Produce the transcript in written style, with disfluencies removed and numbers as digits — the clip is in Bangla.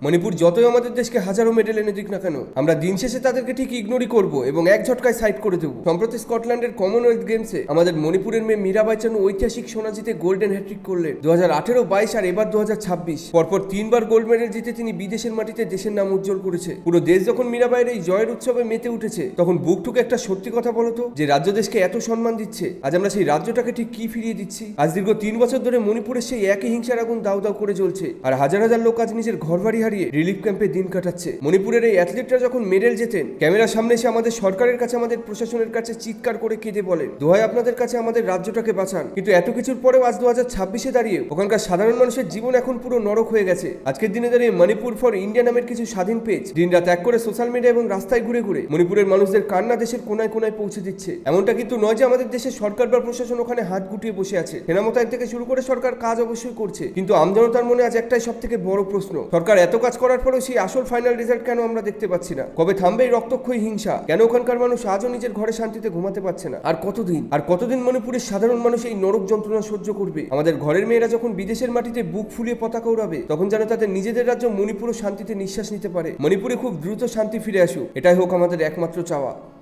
মণিপুর যতই আমাদের দেশকে হাজারো মেডেল এনে দিক না কেন, আমরা দিন শেষে তাদেরকে ঠিক ইগনোরই করব এবং এক ঝটকায় সাইড করে দেবো। সম্প্রতি স্কটল্যান্ডের কমনওয়েলথ গেমসে আমাদের মণিপুরের মেয়ে মীরাবাই চানু ঐতিহাসিক সোনা জিতে গোল্ডেন হ্যাট্রিক করলেন। 2018, 22 আর এবার 2026 পরপর 3বার গোল্ড মেডেল জিতে তিনি বিদেশের মাটিতে দেশের নাম উজ্জ্বল করেছে। পুরো দেশ যখন মীরাবাইয়ের এই জয়ের উৎসবে মেতে উঠেছে, তখন বুক ঠুকে একটা সত্যি কথা বলতো, যে রাজ্য দেশকে এত সম্মান দিচ্ছে, আজ আমরা সেই রাজ্যটাকে ঠিক কি ফিরিয়ে দিচ্ছি? আজ দীর্ঘ 3 বছর ধরে মণিপুরের সেই একই হিংসার আগুন দাউ দাউ করে জ্বলছে, আর হাজার হাজার লোক আজ নিজের ঘরবাড়ি হারিয়ে রিলিফ ক্যাম্পে দিন কাটাচ্ছে। মণিপুরের এই অ্যাথলিটরা যখন মেডেল জেতেন, ক্যামেরার সামনে এসে আমাদের সরকারের কাছে, আমাদের প্রশাসনের কাছে চিৎকার করে কেঁদে বলেন, দোহাই আপনাদের কাছে আমাদের রাজ্যটাকে বাঁচান। কিন্তু এত কিছুর পরেও আজ 2026-এ দাঁড়িয়ে ওখানকার সাধারণ মানুষের জীবন এখন পুরো নরক হয়ে গেছে। আজকের দিনে দাঁড়িয়ে মণিপুর ফর ইন্ডিয়া নামের কিছু স্বাধীন পেজ দিনরাত এক করে সোশ্যাল মিডিয়া এবং রাস্তায় ঘুরে ঘুরে মণিপুরের মানুষদের কান্না দেশের কোনায় কোনায় পৌঁছে দিচ্ছে। এমনটা কিন্তু নয় যে আমাদের দেশের সরকার বা প্রশাসন ওখানে হাত গুটিয়ে বসে আছে। সেনা মোতায়েন থেকে শুরু করে সরকার কাজ অবশ্যই করছে, কিন্তু আমজনতার মনে আজ একটাই সব থেকে বড় প্রশ্ন, সরকার এত কাজ করার পরেও সেই আসল ফাইনাল রেজাল্ট কেন আমরা দেখতে পাচ্ছি না? কবে থামবে এই রক্তক্ষয়ী হিংসা? কেন ওখানকার মানুষ আজও নিজের ঘরে শান্তিতে ঘুমাতে পারছে না? আর কতদিন মণিপুরের সাধারণ মানুষ এই নরক যন্ত্রণা সহ্য করবে? আমাদের ঘরের মেয়েরা যখন বিদেশের মাটিতে বুক ফুলিয়ে পতাকা উড়াবে, তখন যেন তাদের নিজেদের রাজ্য মণিপুরও শান্তিতে নিঃশ্বাস নিতে পারে। মণিপুরে খুব দ্রুত শান্তি ফিরে আসুক, এটাই হোক আমাদের একমাত্র চাওয়া।